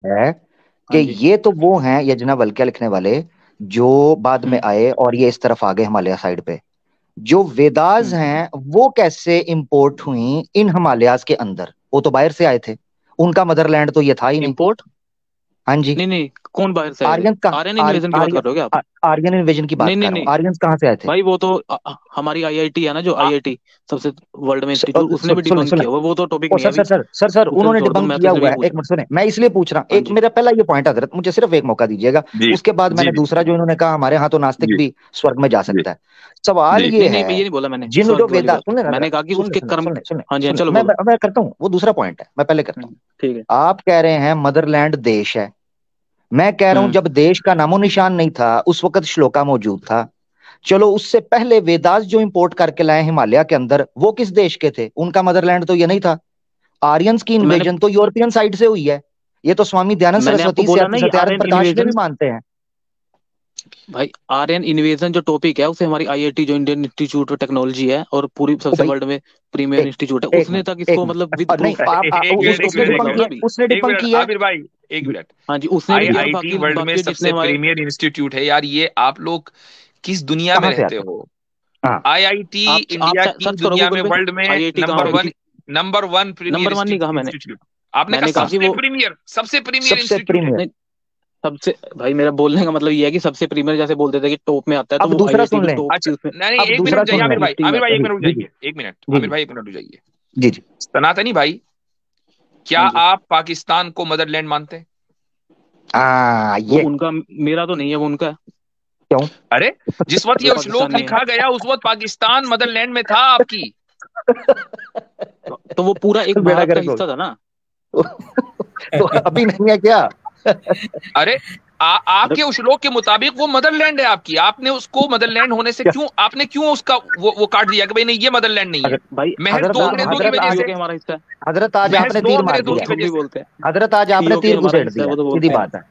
है कि हाँ जी। ये तो वो हैं यज्ञवल्क्य लिखने वाले जो बाद में हम्म। आए और ये इस तरफ आ गए हिमालय साइड पे। जो वेदास हम्म। हैं वो कैसे इंपोर्ट हुई इन हिमालयाज के अंदर? वो तो बाहर से आए थे, उनका मदरलैंड तो ये था ही नहीं। इम्पोर्ट? हाँ जी। नहीं नहीं, कौन बाहर से आए थे? आर्यन कहाँ? आर्यन इन्वेजन की बात आर्यन कर रहे हो क्या आप? आर्यन इन्वेजन की बात नहीं नहीं कर रहा हूँ। नहीं आर्यंस कहाँ से आए थे? भाई, वो तो हमारी आईआईटी है ना, जो आ, आईआईटी सबसे वर्ल्ड में इंस्टीट्यूट, उसने भी सुने डिबंक सुने। किया हुआ, वो तो टॉपिक ओ नहीं है सर सर अभी। सर सर सर, वो फिर उन्होंने छोड़ दो, डिबंक मैं तो किया सिर्फ हुआ यही है। पूछ एक रहा हूँ। मिनट सुने, मैं इसलिए पूछ रहा हूँ, हाँ एक जी। मेरा पहला ये पॉइंट हजरत, मुझे सिर्फ एक मौका दीजिएगा। जी उसके बाद जी मैंने जी दूसरा जो इन्होंने कहा हमारे यहाँ तो नास्तिक जी भी स्वर्ग में जा जी सकता है। सवाल जी ये नहीं नहीं, है, ये नहीं बोला मैंने जिन जो स्वर्ग वाली वेदा बात। सुन लेना जरा, मैंने कहा कि सुन ले उसके सुन ले कर्म। सुन ले सुन ले हाँ जी, हाँ सुन ले, चलो बोलो। मैं करता हूँ, वो दूसरा पॉइंट है, मैं पहले करता हूँ। ठीक है। आप कह रहे हैं मदरलैंड देश है, मैं कह रहा हूं हम्म। जब देश का नामो निशान नहीं था उस वक्त श्लोका मौजूद था। चलो उससे पहले वेदास जो इंपोर्ट करके लाए हिमालय के अंदर वो किस देश के थे? उनका मदरलैंड तो ये नहीं था। आर्यंस की तो मैंने इन्वेजन तो यूरोपियन साइड से हुई है। ये तो स्वामी दयानंद मैंने आपको सरस्वती बोला ना, ये सत्यानंद आर्यन प्रकाश में भी इन्वेजन। मानते हैं। भाई, आर्यन इन्वेजन जो टॉपिक है, उसे हमारी आईआईटी, जो इंडियन इंस्टीट्यूट ऑफ टेक्नोलॉजी है और पूरी ओ सबसे भाई, वर्ल्ड में प्रीमियर एक इंस्टीट्यूट है, एक उसने मिनट, तक एक इसको मिनट। मतलब विद नहीं प्रूफ एक मिनट उस एक उसने टॉपिक मिनट को एक डिबंक बताओ ना किया, मिनट अभी। उसने एक डिबंक मिनट किया है। आबिर भाई, एक मिनट। हाँ जी, उसने भी आई किया और आई टी बाकी वर्ल्ड में बाकी जितने सबसे हमारे। प्रीमियर इंस्टीट्यूट है यार, ये आप लोग किस दुनिया में कहाँ से रहते आते हैं? हो? हाँ। आईआईटी आप इंडिया की सर्च करो दुनिया गूगल में, पे, वर्ल्ड में आईआईटी कहाँ नंबर बनी वन, थी। Number one premier number one नहीं कहा मैंने। इंस्टीट्यूट। आपने कहा मैंने कहा कि सबसे वो प्रीमियर, सबसे प्रीमियर सबसे इंस्टीट्यूट है। प्रीमियर। नहीं, सबसे, भाई मेरा बोलने का मतलब ये है कि सबसे प्रीमियर जैसे बोलते थे कि टॉप में आता है, तो अब वो दूसरा आईआईटी सुन भी लें। टॉप की अच्छा उसमें नहीं नहीं, अब एक मिनट दूसरा रुक जाइए सुन लें। आमिर भाई, लिस्टिंग में आमिर आता भाई है। एक जी मिनट रुक जी जी जाइए, एक मिनट जी आमिर जी भाई एक मिनट रुक जाइए। जी जी। सनातनी भाई, क्या हाँ जी। आप पाकिस्तान को मदरलैंड मानते हैं? वो ये उनका, मेरा तो नहीं है, वो उनका है। क्यों? अरे, जिस वक्त वो ये श्लोक पाकिस्तानी है। लिखा गया उस वक्त पाकिस्तान मदरलैंड में था आपकी। तो वो पूरा एक बेड़ा भारत का गर्क हो हिस्सा था ना। गया। तो अभी नहीं है क्या? अरे, अरे आपके उस श्लोक के मुताबिक वो मदरलैंड है आपकी। आपने उसको मदरलैंड होने से क्यों, आपने क्यों उसका वो काट दिया कि भाई नहीं ये मदरलैंड नहीं है? अगर भाई, महज दो अंग्रेजों की हजरत वजह आज, पीओके से, हमारा हिस्सा है। हजरत आज महज आपने दो तीर मार अंग्रेजों दिया। की तुम वजह भी से। बोलते हैं। हजरत आज आपने पीओके तीर हमारा घुसेड़ हिस्सा है, दिया, वो तो सीधी बोलते हैं। बात है।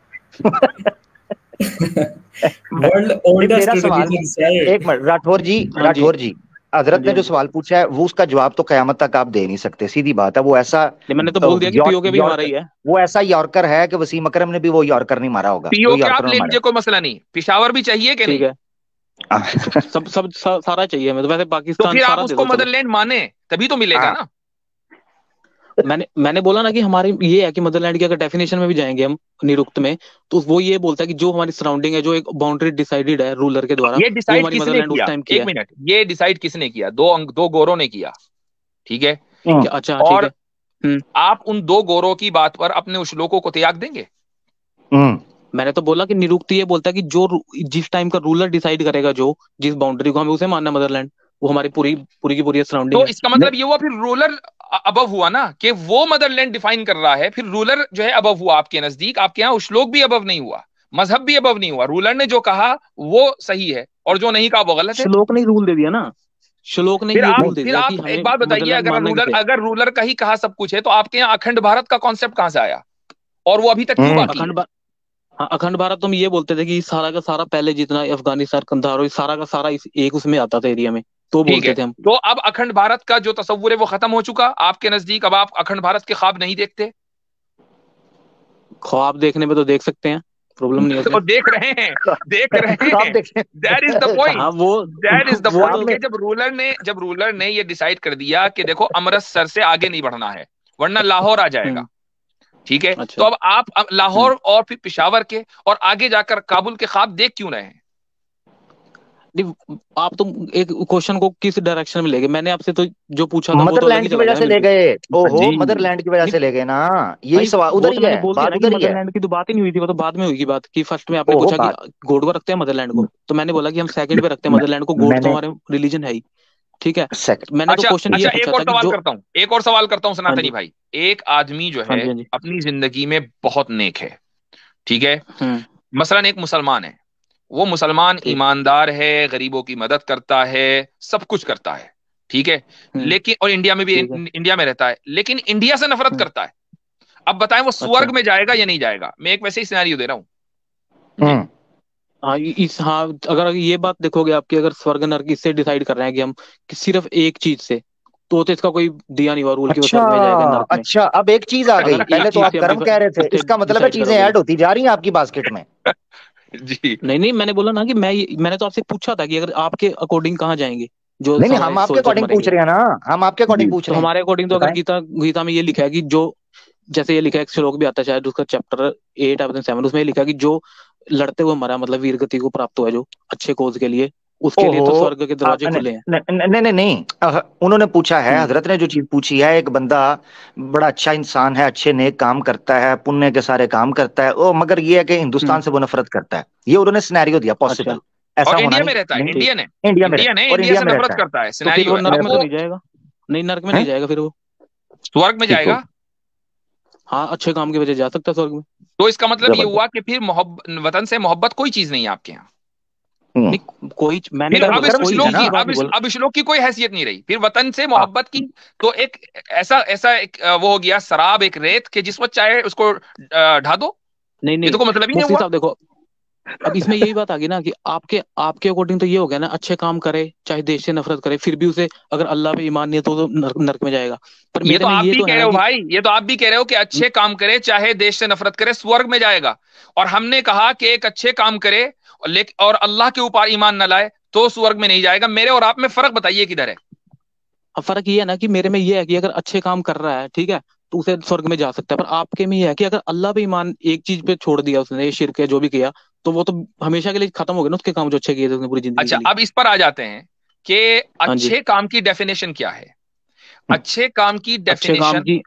वर्ल्ड नहीं ओल्डेस्ट मेरा सवाल, रिलीजन है ये। एक मिनट राठौर जी, हाँ जी। राठौर जी, हाँ हजरत जी। ने हाँ जो जी। सवाल पूछा है वो उसका जवाब तो कयामत तक आप दे नहीं सकते, सीधी बात है। वो ऐसा नहीं, मैंने तो बोल दिया कि पीओके भी हमारा यॉर्क, ही है। वो ऐसा यॉर्कर है कि वसीम अकरम ने भी वो यॉर्कर नहीं मारा होगा जो पीओके आप यॉर्कर ने ले मारा लीजिए, कोई मसला नहीं। पिशावर भी चाहिए कि ठीक नहीं? है। है। सारा चाहिए हमें तो, वैसे तो पाकिस्तान फिर आप सारा दे उसको दो चलो। मदरलैंड माने, तभी तो मिलेगा हाँ। ना। मैंने बोला ना कि हमारे ये है कि मदरलैंड की अगर डेफिनेशन में भी जाएंगे हम, निरुक्त में, तो वो ये बोलता है कि जो हमारी सराउंडिंग है, जो एक बाउंड्री डिसाइडेड है रूलर के द्वारा, ये वो डिसाइड हमारी किसने मदरलैंड उस किया? टाइम की एक है। मिनट, ये डिसाइड किसने किया? दो गोरों ने किया, ठीक है। हम्म। क्या? अच्छा, हाँ, ठीक है। और हम्म। आप उन दो गोरों की बात पर अपने उस श्लोकों को त्याग देंगे? हम्म। मैंने तो बोला कि निरुक्त ये बोलता है कि जिस टाइम का रूलर डिसाइड करेगा, जो जिस बाउंड्री को, हमें उसे मानना मदरलैंड। वो हमारी पूरी पूरी की पूरी सराउंडिंग तो है। इसका नहीं मतलब ये हुआ फिर रूलर अबव हुआ ना, कि वो मदरलैंड डिफाइन कर रहा है, फिर रूलर जो है अबव हुआ आपके नजदीक। आपके यहाँ उस श्लोक भी अबव नहीं हुआ, मजहब भी अबव नहीं हुआ। रूलर ने जो कहा वो सही है और जो नहीं कहा वो गलत है। श्लोक ने रूल दे दिया ना। श्लोक ने फिर ये आप रूल नहीं दे फिर दिया कि आप एक हमें बात बताइए, मदरलैंड अगर मानना रूलर, किसे है। अगर रूलर का ही कहा सब कुछ है, तो आपके यहाँ अखंड भारत का कॉन्सेप्ट कहां से आया? और वो अभी तक क्यों हम्म। बाकी है? हाँ, अखंड भारत तो हम ये बोलते थे कि सारा का सारा, पहले जितना अफगानिस्तान, कंधार, और सारा का सारा एक उसमें आता था एरिया में, तो ठीक है, बोलते थे हम। तो अब अखंड भारत का जो तस्वुर है वो खत्म हो चुका आपके नजदीक। अब आप अखंड भारत के ख्वाब नहीं देखते? ख्वाब देखने में तो देख सकते हैं, प्रॉब्लम नहीं है उसमें। तो देख रहे हैं, देख रहे आप हैं। देखें। दैट इज द पॉइंट, हाँ, वो दैट इज द वो पॉइंट, तो। कि जब रूलर ने ये डिसाइड कर दिया कि देखो अमृतसर से आगे नहीं बढ़ना है वरना लाहौर आ जाएगा, हम्म। ठीक है। तो अच्छा। अब हम्म। लाहौर और फिर पिशावर के और आगे जाकर काबुल के ख्वाब देख क्यों रहे हैं? नहीं, आप तो एक क्वेश्चन को किस डायरेक्शन में ले गए? मैंने आपसे तो जो पूछा था वो तो अलग मदरलैंड ही की चला वजह गया ना से ले बिल्कुल। गए। ओहो, जी, मदरलैंड की वजह नहीं से ले गए ना। यही भाई, सवाल वो उधर तो ही मैंने है, बोल दिया बात ना कि उधर ही है। मदरलैंड की तो बात ही नहीं हुई थी, वो तो बाद में हुई की बात, कि फर्स्ट में आपने ओहो पूछा कि बात। गॉड को रखते हैं मदरलैंड को, तो मैंने बोला कि हम सेकंड पे रखते हैं मैं, मदरलैंड को, गॉड तो मैंने हमारे रिलीजन है ही। ठीक है। सेकंड। तो मैंने तो अच्छा क्वेश्चन ये अच्छा, पूछा एक और था कि सवाल जो। करता हूं, एक और सवाल करता हूं हाँ सनातनी जी। भाई। एक आदमी जो हाँ है जी। हाँ जी। अपनी जिंदगी में बहुत नेक है, ठीक है। हम्म। मसलन एक मुसलमान है, वो मुसलमान ठीक। ईमानदार है, गरीबों की मदद करता है, सब कुछ करता है, ठीक है। हम्म। लेकिन और इंडिया में भी, ठीक है। इंडिया में रहता है, लेकिन इंडिया से नफरत हम्म। करता है। अब बताएं वो अच्छा। स्वर्ग में जाएगा या नहीं जाएगा? मैं एक वैसे ही सिनेरियो दे रहा हूं जी। हम्म। हाँ, हाँ, अगर ये बात देखोगे आपकी, अगर स्वर्ग नर्क इससे डिसाइड कर रहे हैं कि हम, कि सिर्फ एक चीज से, तो इसका कोई दिया नहीं हुआ रूल कि वो अच्छा स्वर्ग में जाएगा नर्क में। अच्छा, अब एक चीज आ गई, अगर पहले एक तो चीज आप से कर्म कह रहे थे, इसका मतलब है डिसाइड चीजें करोगे। ऐड होती जा रही हैं आपकी बास्केट में। जी नहीं नहीं, मैंने बोला ना कि मैंने तो आपसे पूछा था कि अगर आपके अकॉर्डिंग कहाँ जाएंगे जो नहीं नहीं, हमारे हम आपके सोल्जर अकॉर्डिंग पूछ मरेंगे। रहे हैं ना, हम आपके जी अकॉर्डिंग पूछ तो रहे हैं। हमारे अकॉर्डिंग तो अगर बताएं। गीता गीता में ये लिखा है कि जो, जैसे ये लिखा है एक श्लोक भी आता है शायद उसका चैप्टर 8 या 7, उसमें ये लिखा है कि जो लड़ते हुए मरा मतलब वीर गति को प्राप्त हुआ है जो अच्छे कोज के लिए, उसके लिए ओहो, तो स्वर्ग के दरवाजे नहीं खुले हैं। नहीं नहीं नहीं नहीं, उन्होंने पूछा है, हम्म हजरत ने जो चीज पूछी है, एक बंदा बड़ा अच्छा इंसान है, अच्छे नेक काम करता है, पुण्य के सारे काम करता है, ओ मगर ये है कि हिंदुस्तान हम्म। से वो नफरत करता है, ये उन्होंने सिनेरियो दिया अच्छा। पॉसिबल। ऐसा और होना इंडिया में नहीं रहता है, नहीं, ठीक। इंडियन है, इंडिया में इंडियन है, और इंडिया इंडिया से में नफरत रहता है। करता है, तो फिर सिनेरियो वो है। नर्क अब में तो वो नहीं जाएगा? नहीं, नर्क में नहीं हैं? जाएगा फिर वो। स्वर्ग में ठीक हो, जाएगा। हाँ, अच्छे काम की वजह जा सकता है स्वर्ग में। तो इसका मतलब ये जबरदस्त। हुआ कि फिर मोहब्बत, वतन से मोहब्बत कोई चीज नहीं है आपके यहाँ। हम्म। नहीं, कोई मैंने फिर क्या कर्म अब बोला, इस कर्म कोई चीज है श्लोक ना। की, चीज की बात नहीं बोल। अब इस श्लोक की कोई हैसियत नहीं रही, फिर वतन से हाँ, मोहब्बत की। तो एक ऐसा ऐसा एक वो हो गया शराब, एक रेत के जिस पर चाहे उसको ढा दो। नहीं ये नहीं, तो कोई मतलब ही नहीं मुफ्ती हुआ। साहब देखो, अब इसमें यही बात आ गई ना कि आपके आपके अकॉर्डिंग तो ये हो गया ना, अच्छे काम करे चाहे देश से नफरत करे फिर भी उसे अगर अल्लाह पे ईमान नहीं है तो नर्क में जाएगा। पर ये मेरे तो में आप ये भी तो कह है रहे ना हो कि भाई, ये तो आप भी कह रहे हो कि अच्छे काम करे चाहे देश से नफरत करे स्वर्ग में जाएगा। और हमने कहा कि एक अच्छे काम करे और अल्लाह के ऊपर ईमान न लाए तो स्वर्ग में नहीं जाएगा। मेरे और आप में फर्क बताइए किधर है। अब फर्क ये है ना कि मेरे में ये है कि अगर अच्छे काम कर रहा है ठीक है तो उसे स्वर्ग में जा सकता है, पर आपके में ये है कि अगर अल्लाह पे ईमान एक चीज पे छोड़ दिया उसने, ये शिर्क है जो भी किया, तो वो तो हमेशा के लिए खत्म हो गया ना उसके काम जो अच्छे किए थे उसने पूरी जिंदगी अच्छा, के लिए। अब इस पर आ जाते हैं कि हाँ जी। अच्छे काम की डेफिनेशन क्या है। अच्छे काम की अच्छे काम डेफिनेशन। की।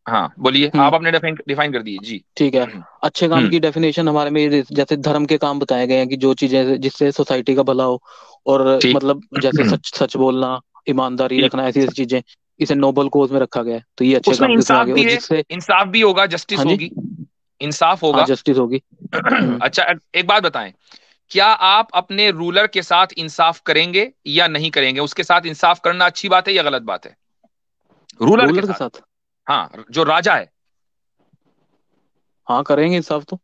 हाँ बोलिए, हम्म। आप अपने डिफाइन डिफाइन कर दीजिए जी। ठीक है। अच्छे काम हम्म। की डेफिनेशन हमारे में जैसे धर्म के काम बताए गए हैं कि जो चीजें जिससे सोसाइटी का भला हो, और ठीक। मतलब जैसे सच सच बोलना, ईमानदारी ठीक। रखना, ऐसी ऐसी चीजें इसे नोबल कोज में रखा गया है, तो ये अच्छे उसमें काम के उसमें आ इंसाफ गए भी और है, जिससे। इंसाफ भी होगा, जस्टिस हाँ जी। होगी, इंसाफ हाँ, होगा। जस्टिस होगी। हम्म। अच्छा, एक बात बताएं, क्या आप अपने रूलर के साथ इंसाफ करेंगे या नहीं करेंगे? उसके साथ इंसाफ करना अच्छी बात है या गलत बात है? रूलर के रूलर के साथ। साथ। हाँ, जो राजा है। हाँ, करेंगे इंसाफ तो।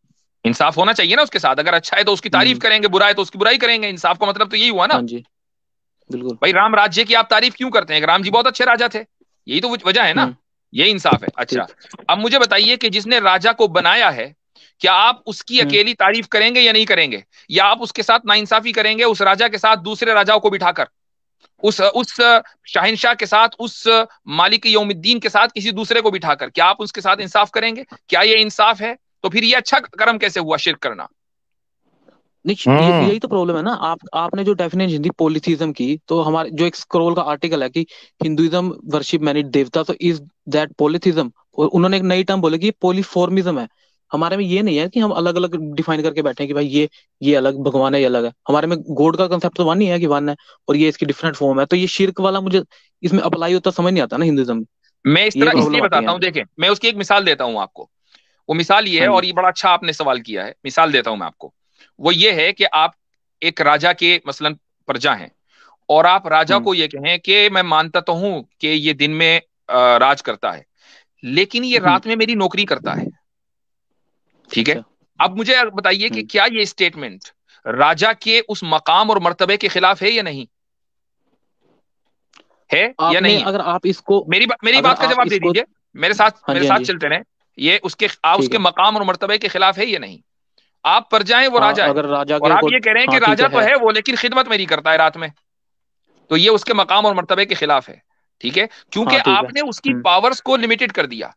इंसाफ होना चाहिए ना उसके साथ। अगर अच्छा है तो उसकी तारीफ हम्म। करेंगे, बुरा है तो उसकी बुराई करेंगे। इंसाफ का मतलब तो यही हुआ हाँ ना। जी, बिल्कुल। भाई राम राज्य की आप तारीफ क्यों करते हैं? राम जी बहुत अच्छे राजा थे, यही तो वजह है ना। हम्म। ये इंसाफ है। अच्छा, ठीक। अब मुझे बताइए कि जिसने राजा को बनाया है, क्या आप उसकी हम्म। अकेली तारीफ करेंगे या नहीं करेंगे? या आप उसके साथ नाइंसाफी करेंगे उस राजा के साथ दूसरे राजाओं को बिठाकर, उस शाहिनशाह के साथ, उस मालिक यौमुद्दीन के साथ किसी दूसरे को बिठाकर? क्या आप उसके साथ इंसाफ करेंगे? क्या ये इंसाफ है? तो फिर ये अच्छा कर्म कैसे हुआ शिर्क करना? नहीं, हम्म। यही तो प्रॉब्लम है ना। आपने जो डेफिनेशन दी पॉलीथीज्म की, तो हमारे जो एक स्क्रोल का आर्टिकल है कि हिंदुइज्म वर्शिप मैनी देवता, तो इज दैट पॉलीथीज्म? और उन्होंने एक नई टर्म बोले कि पॉलीफॉर्मिज्म है। हमारे में ये नहीं है कि हम अलग अलग डिफाइन करके बैठे हैं कि भाई ये अलग भगवान है, ये अलग है। हमारे में गॉड का कंसेप्ट तो वन ही है कि वन है, और ये इसकी डिफरेंट फॉर्म है। तो ये शिर्क वाला मुझे इसमें अप्लाई होता समझ नहीं आता ना हिंदुइज्म में। मैं इस ये तरह प्रॉब्लम इसलिए आती है बताता हूं, यहाँ पे। देखें मैं उसकी एक मिसाल देता हूं आपको। वो मिसाल ये है, हाँ और जी। ये बड़ा अच्छा आपने सवाल किया है, मिसाल देता हूं मैं आपको। वो ये है कि आप एक राजा के मसलन प्रजा हैं, और आप राजा हम्म। को ये कहें कि मैं मानता तो हूं कि ये दिन में राज करता है, लेकिन ये हम्म। रात में मेरी नौकरी करता है। ठीक है। अच्छा। अब मुझे बताइए कि हम्म। क्या ये स्टेटमेंट राजा के उस मकाम और मर्तबे के खिलाफ है या नहीं है? या आपने नहीं है? अगर आप इसको, मेरी अगर बात का आप जवाब दे इसको, दीजिए। मेरे साथ हाँ मेरे जी हाँ साथ जी, चलते रहे। ये उसके ठीक उसके है। मकाम और मर्तबे के खिलाफ है या नहीं? आप प्रजा हैं, वो हाँ, राजा है। अगर राजा और के आप ये कह रहे हैं कि हाँ ठीक राजा तो है। है वो, लेकिन खिदमत मेरी करता है रात में। तो ये उसके मकाम और मर्तबे के खिलाफ है। ठीक है, क्योंकि हाँ ठीक है। आपने उसकी पावर्स को लिमिटेड कर दिया।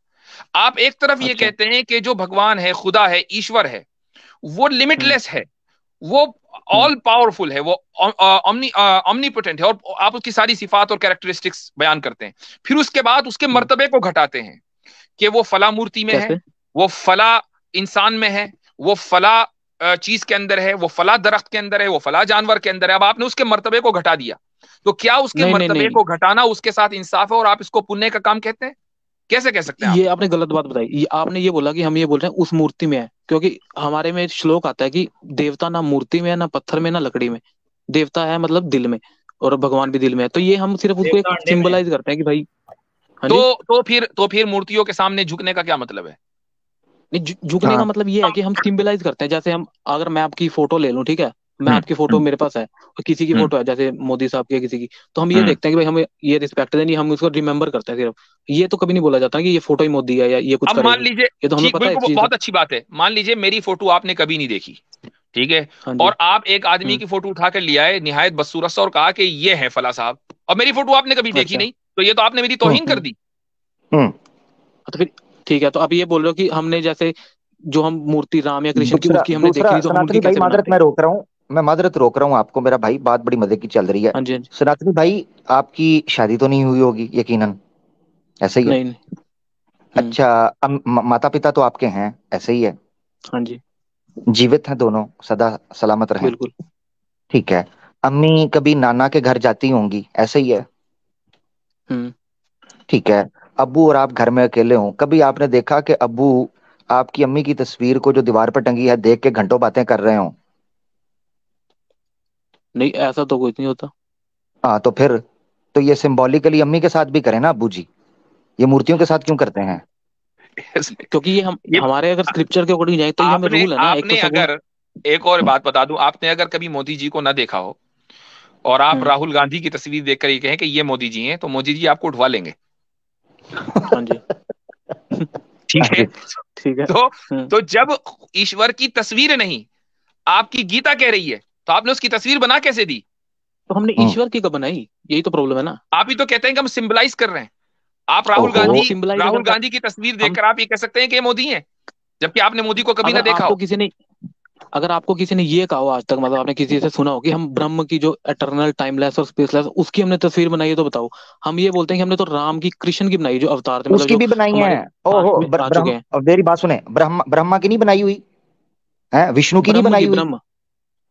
आप एक तरफ ये अच्छा। कहते हैं कि जो भगवान है, खुदा है, ईश्वर है, वो हम्म। लिमिटलेस है, वो हम्म। ऑल पावरफुल है, वो ऑमनीपोटेंट है, और आप उसकी सारी सिफात और कैरेक्टरिस्टिक्स बयान करते हैं। फिर उसके बाद उसके हम्म। मर्तबे को घटाते हैं कि वो फला मूर्ति में है, कैसे? वो फला इंसान में है, वो फला चीज के अंदर है, वो फला दरख्त के अंदर है, वो फला जानवर के अंदर है। अब आपने उसके मर्तबे को घटा दिया। तो क्या उसके नहीं नहीं मर्तबे नहीं, को घटाना उसके साथ इंसाफ है और आप इसको पुण्य का काम कहते हैं? कैसे कह सकते हैं आप? ये आपने गलत बात बताई। आपने ये बोला कि हम ये बोल रहे हैं उस मूर्ति में है, क्योंकि हमारे में एक श्लोक आता है कि देवता ना मूर्ति में है, ना पत्थर में, ना लकड़ी में। देवता है मतलब दिल में, और भगवान भी दिल में है। तो ये हम सिर्फ उसको एक देवता अंडे में है। सिंबलाइज करते हैं कि भाई। हाँ जी। तो फिर मूर्तियों के सामने झुकने का क्या मतलब है? नहीं, झुकने का हाँ मतलब ये है कि हम सिंबलाइज करते हैं। जैसे हम, अगर मैं आपकी फोटो ले लूं ठीक है, मैं आपकी फोटो मेरे पास है और किसी की फोटो है जैसे मोदी साहब की या किसी की, तो हम ये देखते हैं कि भाई हमें ये रिस्पेक्ट देनी, हम उसको रिमेम्बर करते हैं सिर्फ। ये तो कभी नहीं बोला जाता कि ये फोटो ही मोदी है या ये कुछ अब मान करेगा। लीजिए, ये तो हमें ठीक, पता है इस बिल्कुल चीज का। बहुत अच्छी बात है, मान लीजिए मेरी फोटो आपने कभी नहीं देखी, ठीक है, हाँ जी। और आप एक आदमी की फोटो उठा कर लिया है निहायत बदसूरत सा और कहा कि ये है फला साहब, और मेरी फोटो आपने कभी देखी अच्छा। नहीं, तो ये तो आपने मेरी तौहीन कर दी। तो फिर ठीक है, तो आप ये बोल रहे हो कि हमने जैसे जो हम मूर्ति राम या कृष्ण की दूसरा उसकी हमने देखी दूसरा नहीं, तो हम उनकी सनातनी भाई, कैसे माजरत बनाते? मैं रोक रहा हूँ, मैं माजरत रोक रहा हूँ आपको मेरा भाई, बात बड़ी मजे की चल रही है। हाँ जी, हाँ जी। सनातनी भाई, आपकी शादी तो नहीं हुई होगी यकीनन, ऐसे ही है? नहीं नहीं। अच्छा, माता पिता तो आपके हैं, ऐसे ही है? हाँ जी। जीवित हैं दोनों, सदा सलामत रहें? बिल्कुल। ठीक है। अम्मी कभी नाना के घर जाती होंगी, ऐसे ही है? हम्म। ठीक है। अब्बू और आप घर में अकेले हो, कभी आपने देखा कि अब्बू आपकी अम्मी की तस्वीर को जो दीवार पर टंगी है देख के घंटों बातें कर रहे हो? नहीं, ऐसा तो कुछ नहीं होता। हाँ तो फिर, तो ये सिंबॉलिकली अम्मी के साथ भी करें ना अब्बू जी, ये मूर्तियों के साथ क्यों करते हैं? क्योंकि ये हम ये हमारे अगर स्क्रिप्चर के अकॉर्डिंग जाए तो ये हमें आपने रूल है ना, एक तो आपने सगुन। अगर, एक और बात बता दूं, आपने अगर कभी मोदी जी को ना देखा हो और आप हम्म। राहुल गांधी की तस्वीर देखकर ये कहें कि ये मोदी जी हैं, तो मोदी जी आपको उठवा लेंगे। हाँ जी। ठीक हाँ है। जी। ठीक है। तो हम्म। तो जब ईश्वर की तस्वीर नहीं, आपकी गीता कह रही है, तो आपने उसकी तस्वीर बना कैसे दी? तो हमने हम्म। ईश्वर की कब बनाई? यही तो प्रॉब्लम है ना। आप ही तो कहते हैं कि हम सिंबलाइज कर रहे हैं। आप ओहो। सिंबलाइज राहुल अगर कर, गांधी की तस्वीर हम देखकर आप ये कह सकते हैं कि ये मोदी हैं, जबकि आपने मोदी को कभी ना अगर देखा आपको हो। किसी ने अगर आपको किसी ने ये कहा हो आज तक, मतलब आपने किसी से सुना हो कि हम ब्रह्म की जो एटर्नल टाइमलेस और स्पेसलेस उसकी हमने तस्वीर बनाई है, तो बताओ। हम ये बोलते हैं कि हमने तो राम की कृष्ण की बनाई जो अवतार थे, मतलब उसकी जो भी बनाई है। हमारे ओहो, पास्ट में आ चुके ब्रह्म, हैं। अब मेरी बात सुने, ब्रह्मा की नहीं बनाई हुई है, विष्णु की नहीं ब्रह्म बनाई की हुई? ब्रह्म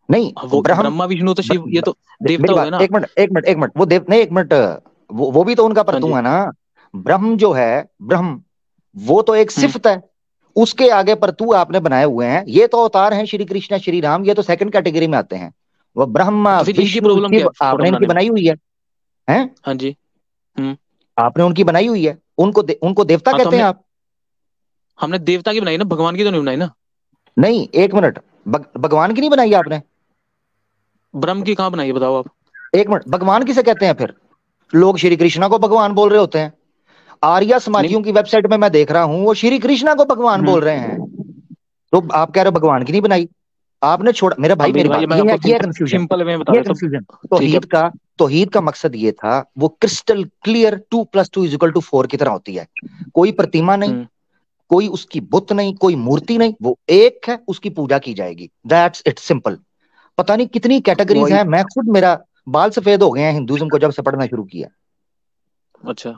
नहीं, वो ब्रह्म, ब्रह्मा विष्णु तो शिव, ये तो देवता मेरी हो गए बात, ना। एक मिनट एक मिनट एक मिनट, वो देव नहीं, एक मिनट, वो भी तो उनका हाँ परतू जी। है ना। ब्रह्म जो है, ब्रह्म, वो तो एक हम्म। सिफत है, उसके आगे परतू आपने बनाए हुए हैं, ये तो अवतार हैं श्री कृष्ण श्री राम, ये तो सेकंड कैटेगरी में आते हैं। वो ब्रह्मा तो फिर इनकी विष्णु प्रॉब्लम क्या शिव है फोटो आपने इनकी बनाने में? बनाई हुई है? हाँ जी। हम्म। आपने उनकी बनाई हुई है, उनको देवता हाँ, तो कहते हैं हमने आप? हमने देवता की बनाई ना, भगवान की तो नहीं बनाई ना। नहीं, एक मिनट, भगवान की नहीं बनाई आपने? ब्रह्म की कहाँ बनाई है बताओ आप। एक मिनट, भगवान किसे कहते हैं फिर? लोग श्री कृष्णा को भगवान बोल रहे होते हैं, आर्या नहीं। समाजियों की वेबसाइट में मैं देख रहा हूं वो श्री कृष्णा को भगवान बोल रहे हैं, तो आप कह रहे हो भगवान की नहीं बनाई? आपने छोड़ा मेरा अब भाई, मेरे मेरी भाई, बात, मैं ये है, आपको ये है सिंपल कंफ्यूजन, सिंपल वे में बता ये देता कंफ्यूजन। हूँ। ठीक है। तौहीद का मकसद ये था, वो क्रिस्टल क्लियर 2+2=4 की तरह होती है। कोई प्रतिमा नहीं, हम्म। कोई उसकी बुत नहीं, कोई मूर्ति नहीं, वो एक है, उसकी पूजा की जाएगी, दैट्स इट, सिंपल। पता नहीं कितनी कैटेगरीज वही। हैं, मैं खुद, मेरा बाल सफेद हो गए हैं हिंदुइज्म को जब से पढ़ना शुरू किया। अच्छा।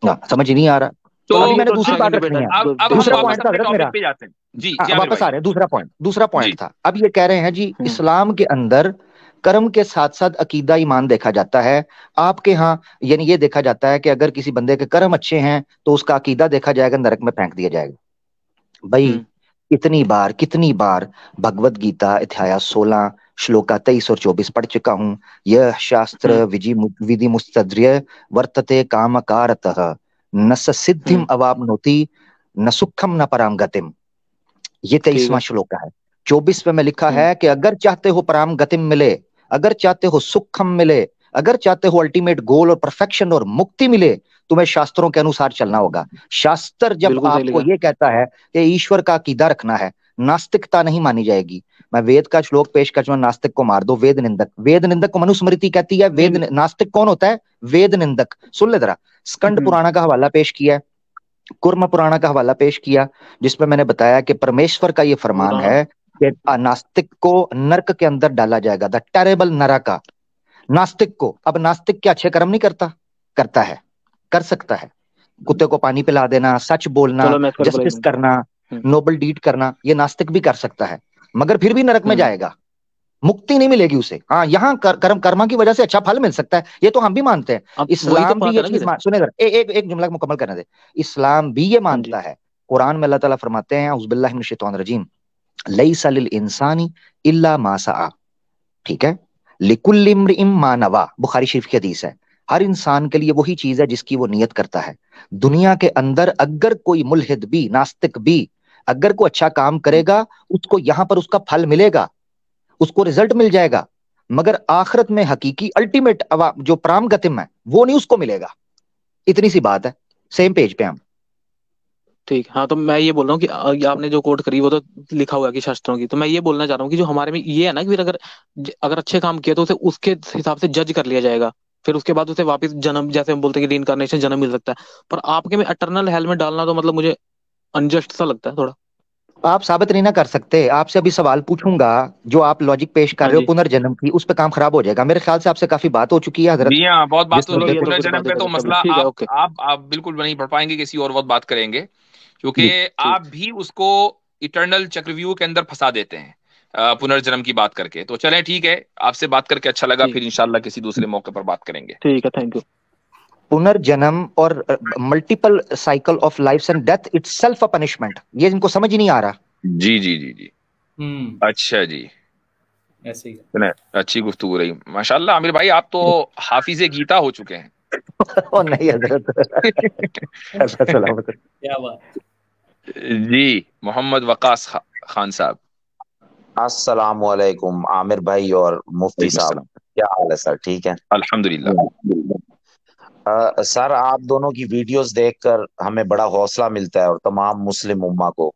ना समझ ही नहीं आ रहा। तो चलो अभी ये मैंने तो दूसरी बात आगे रखनी बेटा है। अब हम दूसरा डिस्कस। वापस पॉइंट था अपने हजरत टॉपिक मेरा। पे जाते हैं। जी हाँ, जी आमिर वापस भाई। आ रहे हैं, दूसरा जी। पॉइंट था, अब ये कह रहे हैं जी, हम्म। इस्लाम के अंदर कर्म के साथ साथ अकीदा ईमान देखा जाता है। आपके यहाँ यानी ये देखा जाता है कि अगर किसी बंदे के कर्म अच्छे हैं तो उसका अकीदा देखा जाएगा, नरक में फेंक दिया जाएगा। भाई, हम्म। कितनी बार भगवत गीता अध्याय 16 श्लोका 23 और 24 पढ़ चुका हूं। यह शास्त्र हम्म। विधि मुस्तद्र्य वर्तते कामकारतः, न स सिद्धिम हम्म। अवाप्नोति, न सुखम न पराम गतिम। ये ठीक 23वां है। श्लोक है। 24वें में लिखा हम्म। है कि अगर चाहते हो पराम गतिम मिले, अगर चाहते हो सुखम मिले, अगर चाहते हो अल्टीमेट गोल और परफेक्शन और मुक्ति मिले, तुम्हें शास्त्रों के अनुसार चलना होगा। शास्त्र जब बिल्कुल सही आपको लिखा। ये कहता है कि ईश्वर का अकीदा रखना है, नास्तिकता नहीं मानी जाएगी। मैं वेद का श्लोक पेश कर चुका, नास्तिक को मार दो, वेद निंदक को मनुस्मृति कहती है, नहीं। नास्तिक कौन होता है? वेद निंदक। सुन ले जरा, स्कंद हम्म। पुराण का हवाला पेश किया है, कुर्म पुराण का हवाला पेश किया, जिसमें मैंने बताया कि परमेश्वर का ये फरमान पुराण। है कि नास्तिक को नरक के अंदर डाला जाएगा, द टेरेबल नरका। नास्तिक को, अब नास्तिक क्या अच्छे कर्म नहीं करता? करता है, कर सकता है। कुत्ते को पानी पिला देना, सच बोलना, चलो मैं इसको रिप्लाई जस्टिस दूंगा। करना, हम्म। नोबल डीड करना, ये नास्तिक भी कर सकता है, मगर फिर भी नरक में हम्म। जाएगा, मुक्ति नहीं मिलेगी उसे। हाँ, यहाँ कर्मा की वजह से अच्छा फल मिल सकता है, ये तो हम भी मानते हैं। अब वही तो इस्लाम भी बात ये है ना चीज फिर। सुने जरा, एक जुमला मुकम्मल करने दे। इस्लाम भी ये हाँ जी। मानता है, कुरान में अल्लाह ताला फरमाते हैं, औज़ुबिल्लाहि मिनश शैतानिर रजीम, लैसा लिल इंसानी इल्ला मा सआ। ठीक है, लिकुल्लि इम्रिइम मा नवा, बुखारी शरीफ की हदीस है। हर इंसान के लिए वही चीज है जिसकी वो नियत करता है। दुनिया के अंदर अगर कोई मुल्हिद भी, नास्तिक भी, अगर कोई अच्छा काम करेगा, उसको यहां पर उसका फल मिलेगा। उसको रिजल्ट मिल जाएगा, मगर आखिरत में हकीकी अल्टीमेट जो प्राम गतिम है वो नहीं उसको मिलेगा। इतनी सी बात है, सेम पेज पे हम। ठीक। हाँ, तो मैं ये बोल रहा हूँ कि ये आपने जो कोट करी वो तो लिखा हुआ है कि शास्त्रों की, तो मैं ये बोलना चाह रहा हूँ कि जो हमारे में ये है ना कि फिर अगर अगर अच्छे काम किए तो उसे उसके हिसाब से जज कर लिया जाएगा, फिर उसके बाद उसे वापस जन्म, जैसे हम बोलते हैं कि रीइंकारनेशन, जन्म मिल सकता है। पर आपके में अटर्नल हेल में डालना तो मतलब मुझे अनजस्ट सा लगता है थोड़ा। आप साबित नहीं ना कर सकते। आपसे अभी सवाल पूछूंगा, जो आप लॉजिक पेश कर हाँ रहे हो जी। पुनर्जन्म की, उस पे काम खराब हो जाएगा। मेरे ख्याल से आपसे काफी बात हो चुकी है हजरत जी हाँ, बहुत बात जिस हो मुद्दे चुकी है पे। ये तो फिर पुनर्जन्म बात ही पे, तो खत्म, चलो मसला ठीक है, आप ओके। आप बिल्कुल नहीं पढ़ पाएंगे, किसी और वक्त बात करेंगे, क्योंकि जी ठीक। आप भी उसको इटर्नल चक्रव्यूह के अंदर फंसा देते हैं पुनर्जन्म की बात करके। तो चलें, ठीक है, आपसे बात करके अच्छा लगा, ठीक। फिर इंशाल्लाह किसी दूसरे मौके पर बात करेंगे। ठीक है, थैंक यू। पुनर्जन्म और multiple cycle of life and death itself a punishment, ये इनको समझ ही नहीं आ रहा। जी जी जी जी। हम्म, अच्छा जी। ऐसे ही है। सुने, अच्छी गुफ्तगू रही माशाल्लाह। आमिर भाई, आप तो हाफिजे गीता हो चुके हैं। और नहीं हजरत ऐसा सलामत। क्या बात। जी, मोहम्मद वकास खान साहब। अस्सलामुअलैकुम आमिर भाई और मुफ्ती वालेकुम साहब, सलाम। क्या हाल है सर? ठीक है। अल्हम्दुलिल्लाह। सर, आप दोनों की वीडियोस देखकर हमें बड़ा हौसला मिलता है और तमाम मुस्लिम उम्मा को।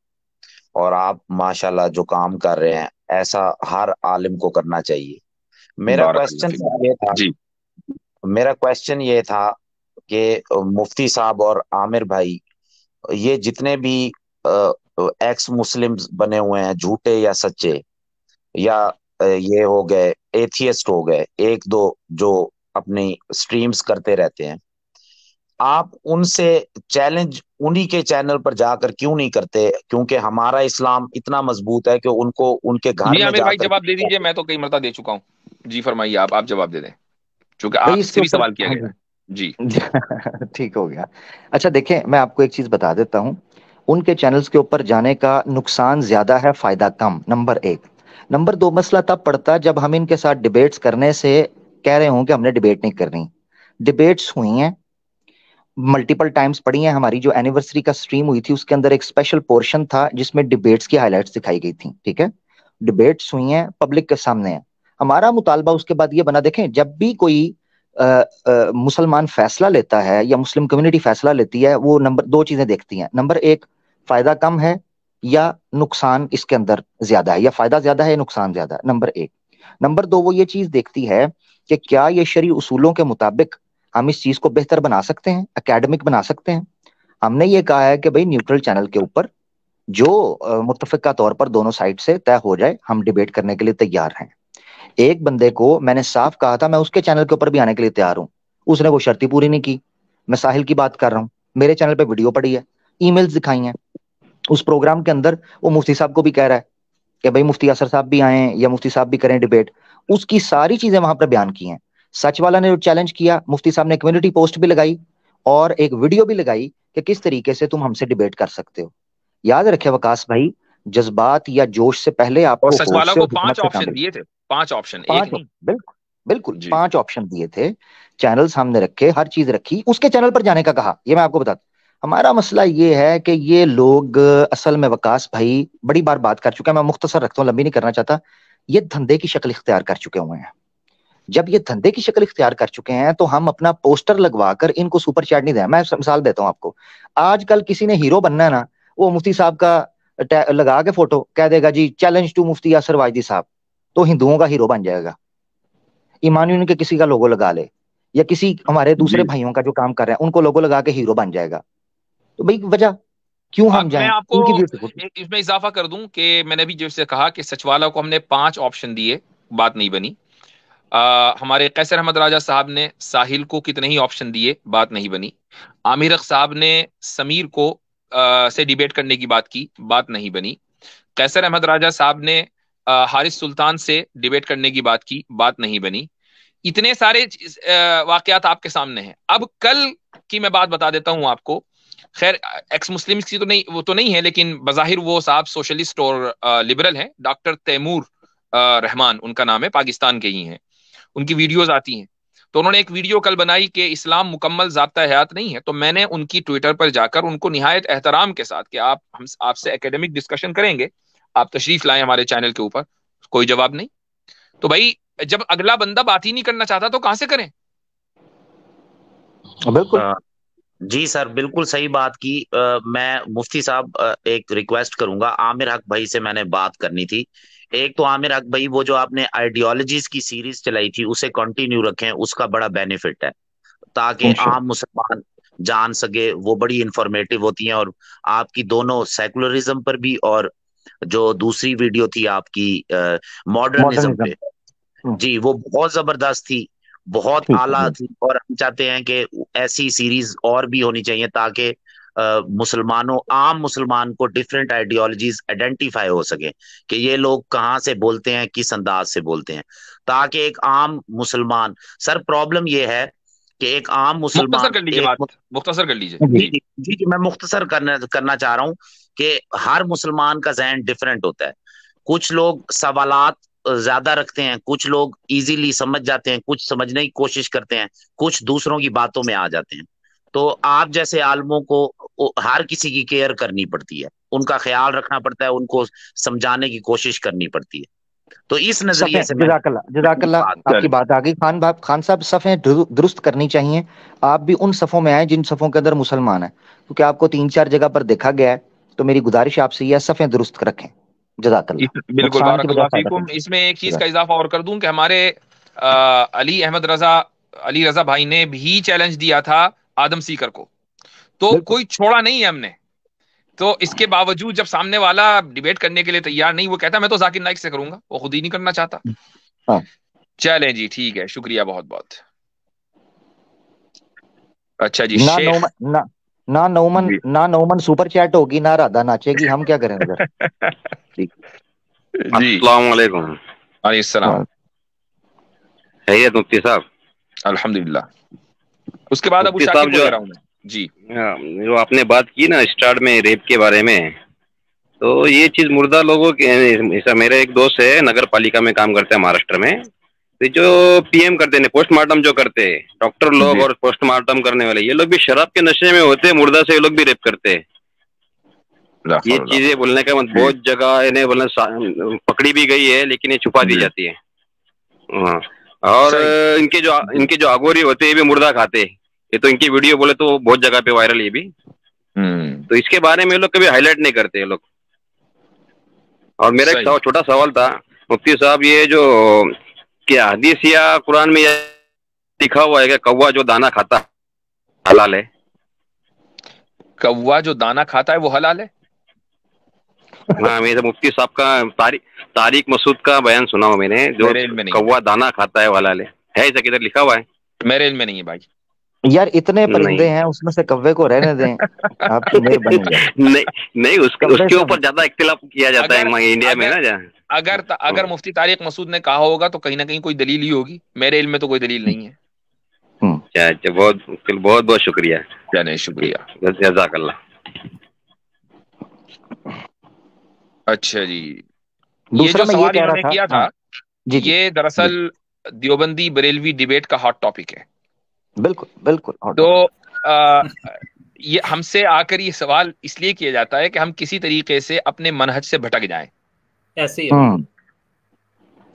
और आप माशाल्लाह जो काम कर रहे हैं, ऐसा हर आलिम को करना चाहिए। मेरा बारक क्वेश्चन ये था जी। मेरा क्वेश्चन ये था कि मुफ्ती साहब और आमिर भाई, ये जितने भी एक्स मुस्लिम्स बने हुए हैं, झूठे या सच्चे, या ये हो गए एथियस्ट हो गए एक दो, जो अपनी स्ट्रीम्स करते रहते हैं, आप उनसे चैलेंज उन्हीं के चैनल पर जाकर क्यों नहीं करते? क्योंकि हमारा इस्लाम इतना मजबूत है कि उनको उनके घर जी में आमिर भाई, जाकर। जवाब दे दीजिए, मैं तो कई मरतबा दे चुका हूँ। जी फरमाइए, आप जवाब दे दें, क्योंकि भाई आपसे इसके भी ऊपर, सवाल किया हाँ गया है। जी। जी ठीक हो गया। अच्छा देखें, मैं आपको एक चीज बता देता हूँ, उनके चैनल्स के ऊपर जाने का नुकसान ज्यादा है, फायदा कम, नंबर एक। नंबर दो, मसला तब पड़ता है जब हम इनके साथ डिबेट्स करने से कह रहे हों कि हमने डिबेट नहीं करनी। डिबेट्स हुई हैं मल्टीपल टाइम्स, पड़ी हैं। हमारी जो एनिवर्सरी का स्ट्रीम हुई थी उसके अंदर एक स्पेशल पोर्शन था जिसमें डिबेट्स की हाइलाइट्स दिखाई गई थी, ठीक है। डिबेट्स हुई हैं, पब्लिक के सामने है। हमारा मुतालबा उसके बाद ये बना, देखें जब भी कोई मुसलमान फैसला लेता है या मुस्लिम कम्युनिटी फैसला लेती है, वो नंबर दो चीजें देखती हैं। नंबर एक, फायदा कम है या नुकसान इसके अंदर ज्यादा है, या फायदा ज्यादा है या नुकसान ज्यादा है, नंबर एक। नंबर दो, वो ये चीज देखती है कि क्या ये शरई उसूलों के मुताबिक हम इस चीज को बेहतर बना सकते हैं, एकेडमिक बना सकते हैं। हमने ये कहा है कि भाई न्यूट्रल चैनल के ऊपर जो मुत्तफिका तौर पर दोनों साइड से तय हो जाए, हम डिबेट करने के लिए तैयार हैं। एक बंदे को मैंने साफ कहा था मैं उसके चैनल के ऊपर भी आने के लिए तैयार हूं, उसने वो शर्त ही पूरी नहीं की। मैं साहिल की बात कर रहा हूं, मेरे चैनल पे वीडियो पड़ी है, ईमेल्स दिखाई हैं। उस प्रोग्राम के अंदर वो मुफ्ती साहब को भी कह रहा है कि भाई मुफ्ती असर साहब भी आए या मुफ्ती साहब भी करें डिबेट। उसकी सारी चीजें वहां पर बयान की हैं। सच वाला ने जो चैलेंज किया, मुफ्ती साहब ने कम्युनिटी पोस्ट भी लगाई और एक वीडियो भी लगाई कि किस तरीके से तुम हमसे डिबेट कर सकते हो। याद रखे वकास भाई, जज्बात या जोश से पहले और आपको होश सचवाला से को और पांच हिकमत से काम ऑप्शन लेना। दिए थे, 5 ऑप्शन, एक पांच, नहीं। बिल्कुल बिल्कुल जी। 5 ऑप्शन दिए थे। चैनल सामने रखे, हर चीज रखी, उसके चैनल पर जाने का कहा। ये मैं आपको बता, हमारा मसला ये है कि ये लोग असल में वकास भाई बड़ी बार बात कर चुके हैं, मैं मुख्तसर रखता हूँ, लंबी नहीं करना चाहता। ये धंधे की शक्ल इख्तियार कर चुके हुए हैं। जब ये धंधे की शक्ल इख्तियार कर चुके हैं तो हम अपना पोस्टर लगवा कर इनको सुपर चैट नहीं दें। मैं मिसाल देता हूँ आपको, आजकल किसी ने हीरो बनना है ना, वो मुफ्ती साहब का लगा के फोटो कह देगा जी चैलेंज टू मुफ्ती यासर वाजदी साहब, तो हिंदुओं का हीरो बन जाएगा। ईमानी के किसी का लोगो लगा ले, या किसी हमारे दूसरे जी। भाइयों का जो काम कर रहे हैं उनको लोगो लगा के हीरो बन जाएगा। तो भाई वजह क्यों हम मैं जाएं आपको उनकी व्यू से। इसमें इजाफा कर दूं कि मैंने भी जैसे कहा कि सचवाला को हमने 5 ऑप्शन दिए, बात नहीं बनी। हमारे कैसर अहमद राजा साहब ने साहिल को कितने ही ऑप्शन दिए, बात नहीं बनी। आमिर अख साहब ने समीर को से डिबेट करने की बात की, बात नहीं बनी। कैसर अहमद राजा साहब ने हारिस सुल्तान से डिबेट करने की बात की, बात नहीं बनी। इतने सारे वाकयात आपके सामने हैं। अब कल की मैं बात बता देता हूं आपको। खैर, एक्स मुस्लिम की तो नहीं, वो तो नहीं है, लेकिन बज़ाहिर वो साहब सोशलिस्ट और लिबरल हैं। डॉक्टर तैमूर रहमान उनका नाम है, पाकिस्तान के ही हैं। उनकी वीडियोज आती हैं। तो उन्होंने एक वीडियो कल बनाई कि इस्लाम मुकम्मल ज़ाब्ता हयात नहीं है। तो मैंने उनकी ट्विटर पर जाकर उनको निहायत एहतराम के साथ कि आप हम आपसे एकेडमिक डिस्कशन करेंगे, आप तशरीफ लाएं हमारे चैनल के ऊपर, कोई जवाब नहीं। तो भाई जब अगला बंदा बात ही नहीं करना चाहता तो कहां से करें? बिल्कुल। जी सर, बिल्कुल सही बात की। मैं मुफ्ती साहब एक रिक्वेस्ट करूंगा, आमिर हक भाई से मैंने बात करनी थी। एक तो आमिर हक भाई, वो जो आपने आइडियोलॉजीज की सीरीज चलाई थी उसे कंटिन्यू रखें, उसका बड़ा बेनिफिट है, ताकि आम इंशाल्लाह। मुसलमान जान सके। वो बड़ी इंफॉर्मेटिव होती हैं। और आपकी दोनों सेकुलरिज्म पर भी, और जो दूसरी वीडियो थी आपकी मॉडर्निज्म मॉडर्निज्म। पे, जी वो बहुत जबरदस्त थी, बहुत ठीक है आला जी। थी। और हम चाहते हैं कि ऐसी सीरीज और भी होनी चाहिए, ताकि मुसलमानों, आम मुसलमान को डिफरेंट आइडियोलॉजीज आइडेंटिफाई हो सके कि ये लोग कहाँ से बोलते हैं, किस अंदाज से बोलते हैं, ताकि एक आम मुसलमान। सर प्रॉब्लम ये है कि एक आम मुख्तसर मुसलमान कर लीजिए बात, मुख्तसर कर लीजिए जी। जी जी। जी जी जी, मैं मुख्तसर करना करना चाह रहा हूँ कि हर मुसलमान का जहन डिफरेंट होता है। कुछ लोग सवालात ज्यादा रखते हैं, कुछ लोग इजीली समझ जाते हैं, कुछ समझने की कोशिश करते हैं, कुछ दूसरों की बातों में आ जाते हैं। तो आप जैसे आलमों को हर किसी की केयर करनी पड़ती है, उनका ख्याल रखना पड़ता है, उनको समझाने की कोशिश करनी पड़ती है। तो इस सफ़े नजरिए से मैंने जजाकल्ला जजाकल्ला, बात आपकी चलिए बात आ गई। खान साहब, सफ़े दुरुस्त करनी चाहिए। आप भी उन सफ़ों में आए जिन सफ़ों के अंदर मुसलमान है, क्योंकि आपको 3-4 जगह पर देखा गया है। तो मेरी गुजारिश आपसे यह सफ़े दुरुस्त रखें। जजाकल्ला। बिल्कुल, नुकसान की बजाय बारकल्लाह फायदा फीकुम। करें। इसमें एक चीज जज़ाक। का इजाफा और कर दूं कि हमारे अली रजा भाई ने भी चैलेंज दिया था आदम सीकर को, तो बिल्कुल। कोई छोड़ा नहीं है हमने। तो इसके बावजूद जब सामने वाला डिबेट करने के लिए तैयार नहीं, वो कहता मैं तो जाकिर नाइक से करूंगा, वो खुद ही नहीं करना चाहता। हाँ। चलें जी, ठीक है, शुक्रिया बहुत बहुत। अच्छा जी, ना शेख। नौमन ना ना नौमन जी ना नौमन सुपर चैट होगी, ना राधा नाचेगी, हम क्या करें उधर। ठीक। जी, अस्सलाम वालेकुम। अलैहिस्सलाम। खैरियत मुफ्ती साहब? अल्हम्दुलिल्लाह। उसके बाद अबू मुफ्ती शाकिर साहब, को ले रहा हूं मैं। जी जो आपने बात की ना स्टार्ट में रेप के बारे में, तो ये चीज मुर्दा लोगों के, ऐसा मेरा एक दोस्त है नगर पालिका में काम करता है महाराष्ट्र में, तो जो पीएम करते हैं, पोस्टमार्टम जो करते हैं डॉक्टर लोग जी। और पोस्टमार्टम करने वाले, ये लोग भी शराब के नशे में होते हैं, मुर्दा से ये लोग भी रेप करते हैं। ला ये हौला ला चीजें बोलने का मतलब, जी बहुत जगह इन्हें बोलना पकड़ी भी गई है, लेकिन ये छुपा दी जी। जाती है। हाँ। और सही। जी। इनके जो अगोरी होते हैं ये भी मुर्दा खाते हैं। ये तो इनकी वीडियो बोले तो बहुत जगह पे वायरल, ये भी। हम्म। तो इसके बारे में ये लोग कभी हाईलाइट नहीं करते ये लोग। और मेरा एक सही। छोटा सवाल था मुफ्ती साहब, ये जो क्या हदीस या कुरान में लिखा हुआ है कि कौवा जो दाना खाता हलाल है? कौवा जो दाना खाता है वो हलाल है? हाँ, मेरे मुफ्ती साहब का तारिक मसूद का बयान सुना हुआ मैंने, जो मेरे इल्म में नहीं है भाई, कौवा दाना खाता है वो हलाल है ऐसा किधर लिखा हुआ है? मेरे इल्म में नहीं है भाई। यार, इतने नहीं। परिंदे हैं, उसमें से कव्वे को रहने दें। आपकी मेहरबानी यार। नहीं नहीं, कव्वे उसके से ऊपर ज्यादा इख्तिलाफ किया जाता है अगर इंडिया में अगर ना, जहाँ। अगर मुफ्ती तारिक मसूद ने कहा होगा तो कहीं ना कहीं कोई दलील ही होगी, मेरे इल्म में तो कोई दलील नहीं है। हम्म। अच्छा अच्छा, बहुत बहुत बहुत शुक्रिया। चलिए, शुक्रिया। जज़ाकल्लाह। अच्छा जी, ये दूसरा जो मैं ये सवाल कह रहा इन्होंने था। किया हाँ। था, जी जी ये जी। दरअसल देवबंदी बरेलवी डिबेट का हॉट टॉपिक है। बिल्कुल बिल्कुल, हॉट तो टॉपिक। आ, ये हमसे आकर ये सवाल इसलिए किया जाता है कि हम किसी तरीके से अपने मनहज से भटक जाएं। ऐसे ही है बिल्कुल।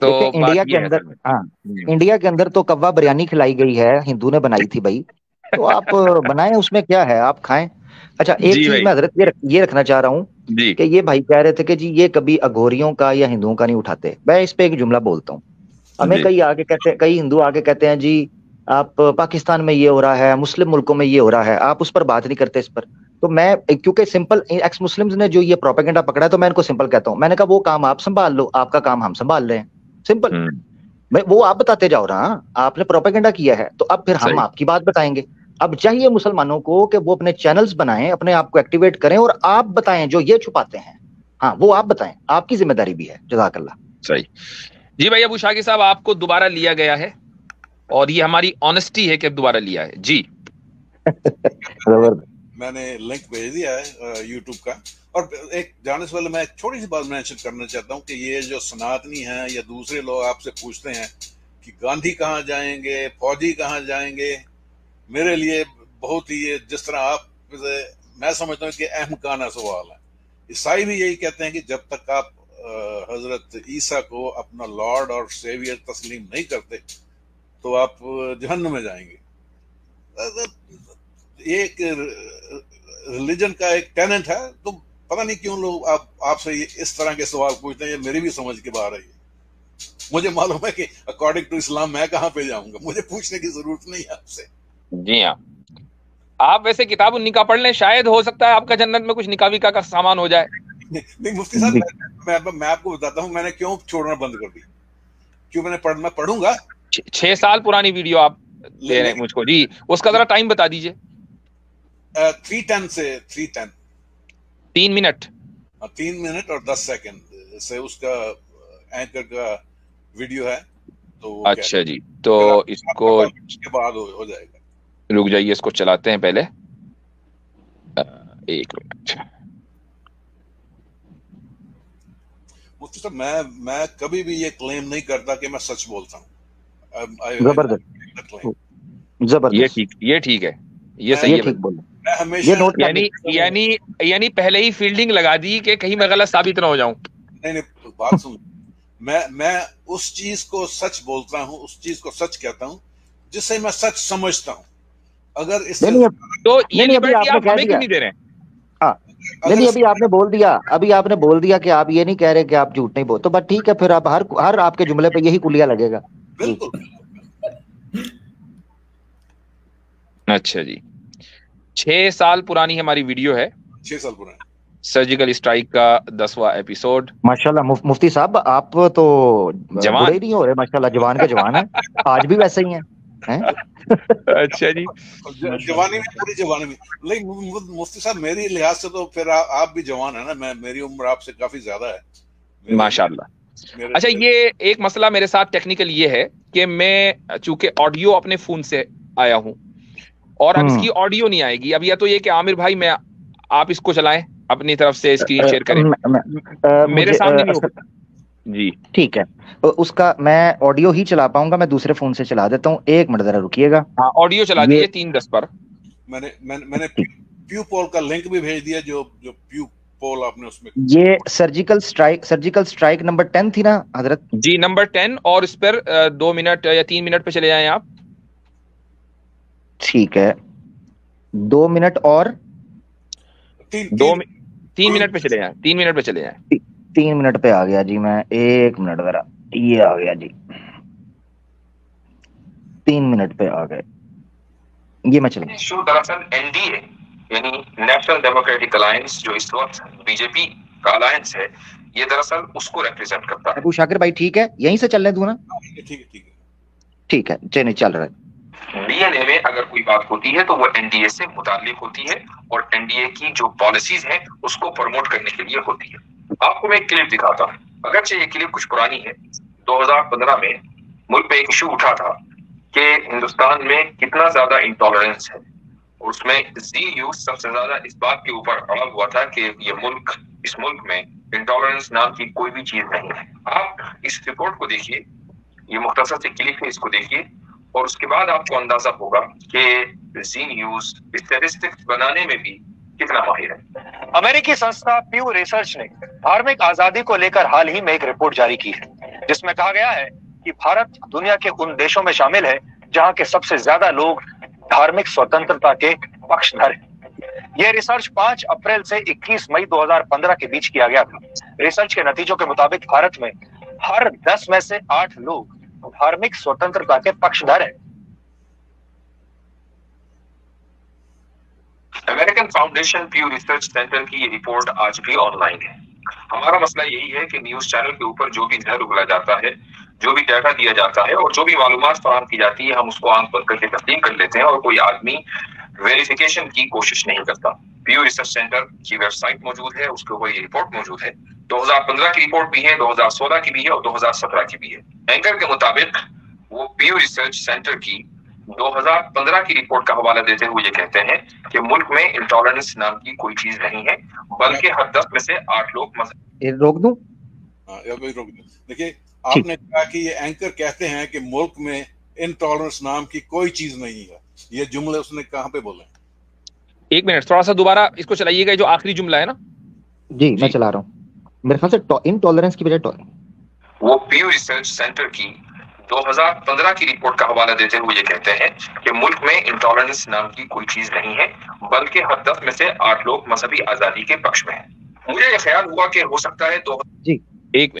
देखिए, तो बात इंडिया के ये है अंदर, असल में। हाँ, इंडिया के अंदर तो कव्वा बिरयानी खिलाई गई है, हिंदू ने बनाई थी भाई। तो आप बनाएं, उसमें क्या है, आप खाएं। अच्छा, एक जी चीज भाई। मैं हजरत ये रखना चाह रहा हूँ जी कि ये भाई कह रहे थे कि जी ये कभी अघोरियों का या हिंदुओं का नहीं उठाते। मैं इस पे एक जुमला बोलता हूँ। हमें जी कई हिंदू आगे कहते हैं जी, आप पाकिस्तान में ये हो रहा है, मुस्लिम मुल्कों में ये हो रहा है, आप उस पर बात नहीं करते इस पर। तो मैं, क्योंकि सिंपल एक्स मुस्लिम्स ने जो ये प्रोपेगेंडा पकड़ा है, तो मैं इनको सिंपल कहता हूँ। मैंने कहा वो काम आप संभाल लो, आपका काम हम संभाल रहे हैं। सिंपल। हम्म। मैं वो आप बताते जाओ ना, आपने प्रोपेगेंडा किया है, तो अब फिर हम सही। आपकी बात बताएंगे। अब चाहिए मुसलमानों को कि वो अपने चैनल्स बनाएं, अपने आप को एक्टिवेट करें, और आप बताएं जो ये छुपाते हैं। हाँ, वो आप बताएं, आपकी जिम्मेदारी भी है। जज़ाकल्लाह। सही। जी भाई, अबू शाकिर साहब, आपको दोबारा लिया गया है और ये हमारी ऑनेस्टी है कि दोबारा लिया है। जी जबरदस्त। मैंने लिंक भेज दिया है यूट्यूब का। और एक जाने से पहले मैं एक छोटी सी बात मेंशन करना चाहता हूँ कि ये जो सनातनी हैं या दूसरे लोग आपसे पूछते हैं कि गांधी कहाँ जाएंगे, फौजी कहाँ जाएंगे, मेरे लिए बहुत ही, जिस तरह आप, मैं समझता हूँ कि अहमकाना सवाल है। ईसाई भी यही कहते हैं कि जब तक आप हजरत ईसा को अपना लॉर्ड और सेवियर तस्लीम नहीं करते तो आप जहन्नम में जाएंगे। ये एक रिलीजन का एक टेनेंट है। तो पता नहीं क्यों लोग आपसे इस तरह के सवाल पूछते हैं, ये मेरी भी समझ के बाहर है। मुझे मालूम है कि अकॉर्डिंग टू इस्लाम मैं कहाँ पे जाऊंगा, मुझे पूछने की जरूरत नहीं है आपसे। जी हाँ, आप वैसे किताब निकाह पढ़ लें, शायद हो सकता है आपका जन्नत में कुछ निकाह विकाह का सामान हो जाए। नहीं मुफ्ती साहब, मैं आपको बताता हूँ मैंने क्यों छोड़ना बंद कर दी, क्यों मैं पढ़ूंगा। 6 साल पुरानी वीडियो आप दे रहे हैं मुझको जी, उसका जरा टाइम बता दीजिए। 3:10 से 3:10 3 मिनट 3 मिनट और 10 सेकंड से उसका एंकर का वीडियो है। तो अच्छा जी, तो इसको उसके बाद हो जाएगा। रुक जाइए, इसको चलाते हैं पहले 1 मिनट। मुफ्ती साहब, मैं कभी भी ये क्लेम नहीं करता कि मैं सच बोलता हूँ। जबरदस्त, ये ठीक है, ये सही है। मैं हमेशा यानी पहले ही फील्डिंग लगा दी कि कहीं मैं गलत साबित ना हो जाऊं। नहीं, बात सुन। मैं उस चीज को सच बोलता हूँ, उस चीज को सच कहता हूँ जिससे मैं सच समझता हूँ। अगर इससे तो ये लिबर्टी आप हमें क्यों नहीं दे रहे हैं? नहीं, अभी आपने बोल दिया कि आप ये नहीं कह रहे कि आप झूठ नहीं बोल, तो बस ठीक है, फिर आप हर आपके जुमले पे यही कुलिया लगेगा। बिल्कुल। अच्छा जी, 6 साल पुरानी हमारी वीडियो है, 6 साल पुरानी, सर्जिकल स्ट्राइक का 10वां एपिसोड। माशाल्लाह मुफ्ती साहब, आप तो जवान ही नहीं हो रहे, माशाल्लाह जवान के जवान है, आज भी वैसे ही हैं। अच्छा जी, जवानी में, पूरी जवानी में। लेकिन मुफ्ती साहब मेरी लिहाज से तो फिर आप भी जवान है ना, मेरी उम्र आपसे काफी ज्यादा है माशाल्लाह। अच्छा, ये एक मसला मेरे साथ टेक्निकल ये है कि मैं चूंकि ऑडियो अपने फोन से आया हूं और अब इसकी ऑडियो नहीं आएगी। अब या तो ये कि आमिर भाई आप इसको चलाएं, अपनी तरफ से स्क्रीन शेयर करें, मेरे सामने नहीं होगा जी। ठीक है, उसका मैं ऑडियो ही चला पाऊंगा, मैं दूसरे फोन से चला देता हूँ। 1 मिनट जरा रुकिएगा। हाँ, ऑडियो चला दीजिए 3:10 पर। मैंने प्यू पोल का लिंक भी भेज दिया, जो प्यू पोल आपने उसमें। ये सर्जिकल स्ट्राइक नंबर 10 थी ना हजरत जी, नंबर 10, और इस पर 2 मिनट या 3 मिनट पे चले जाएं आप। ठीक है, 2 मिनट और 3 मिनट पे चले जाएं, 3 मिनट पे चले जाएं। 3 मिनट पे आ गया जी मैं। 1 मिनट जरा, ये आ गया जी, 3 मिनट पे आ गए, ये मैं चलूंगा। इशू दरअसल एनडीए यानी नेशनल डेमोक्रेटिक अलायंस, जो इस वक्त बीजेपी का अलायंस है, ये दरअसल उसको रिप्रेजेंट करता है। अबू शाकिर भाई ठीक है, यहीं से चलने दूं ना? ठीक है, चलिए चल रहा है। डीएनए में अगर कोई बात होती है तो वो एनडीए से मुताल्लिक होती है और एनडीए की जो पॉलिसीज हैं उसको प्रमोट करने के लिए होती है। आपको मैं एक क्लिप दिखाता हूँ, अगरचे ये क्लिप कुछ पुरानी है। 2015 में मुल्क पे एक इशू उठा था कि हिंदुस्तान में कितना ज्यादा इंटॉलरेंस है, और उसमें जी न्यूज सबसे ज्यादा इस बात के ऊपर अड़ा हुआ था कि इस मुल्क में इंटॉलरेंस नाम की कोई भी चीज नहीं है। आप इस रिपोर्ट को देखिए, ये मुख्तसर से क्लिप है, इसको देखिए और उसके बाद आपको अंदाजा होगा कि जी न्यूज स्टैटिस्टिक्स बनाने में भी कितना माहिर है। अमेरिकी संस्था प्यू रिसर्च ने धार्मिक आजादी को लेकर हाल ही में एक रिपोर्ट जारी की है, जिसमें कहा गया है कि भारत दुनिया के उन देशों में शामिल है जहां के सबसे ज्यादा लोग धार्मिक स्वतंत्रता के पक्षधर हैं। यह रिसर्च 5 अप्रैल से 21 मई 2015 के बीच किया गया था। रिसर्च के नतीजों के मुताबिक भारत में हर 10 में से 8 लोग धार्मिक स्वतंत्रता के पक्षधर हैं। अमेरिकन फाउंडेशन प्यू रिसर्च सेंटर की ये रिपोर्ट आज भी ऑनलाइन है। हमारा मसला यही है कि न्यूज चैनल के ऊपर जो भी जहर उगला जाता है, जो भी डाटा दिया जाता है और जो भी मालूमात फराहम की जाती है, हम उसको आंख बंद करके तस्लीम कर लेते हैं और कोई आदमी वेरिफिकेशन की कोशिश नहीं करता। प्यू रिसर्च सेंटर की वेबसाइट मौजूद है, उसके ऊपर ये रिपोर्ट मौजूद है। 2015 की रिपोर्ट भी है, 2016 की भी है और 2017 की भी है। एंकर के मुताबिक वो प्यू रिसर्च सेंटर की 2015 की रिपोर्ट का हवाला देते हुए ये कहते हैं कि मुल्क में इंटॉलरेंस नाम की कोई चीज नहीं है, बल्कि हर 10 में से 8 लोग रोक दूं? देखिए, आपने कहा कि ये एंकर कहते हैं कि मुल्क में इंटॉलरेंस नाम की कोई चीज नहीं है। ये जुमले उसने कहां पे बोले? 1 मिनट, थोड़ा सा दोबारा इसको चलाइएगा, जो आखिरी जुमला है ना। जी मैं चला रहा हूँ। मेरे ख्याल से इनटॉलरेंस की बजाय वो पीयू रिसर्च सेंटर की 2015 की रिपोर्ट का हवाला देते हुए ये कहते हैं कि मुल्क में इंटॉलरेंस नाम की कोई चीज नहीं है, बल्कि हर 10 में से 8 लोग मजहबी आजादी के पक्ष में हैं। मुझे ये ख्याल हुआ कि हो सकता है एक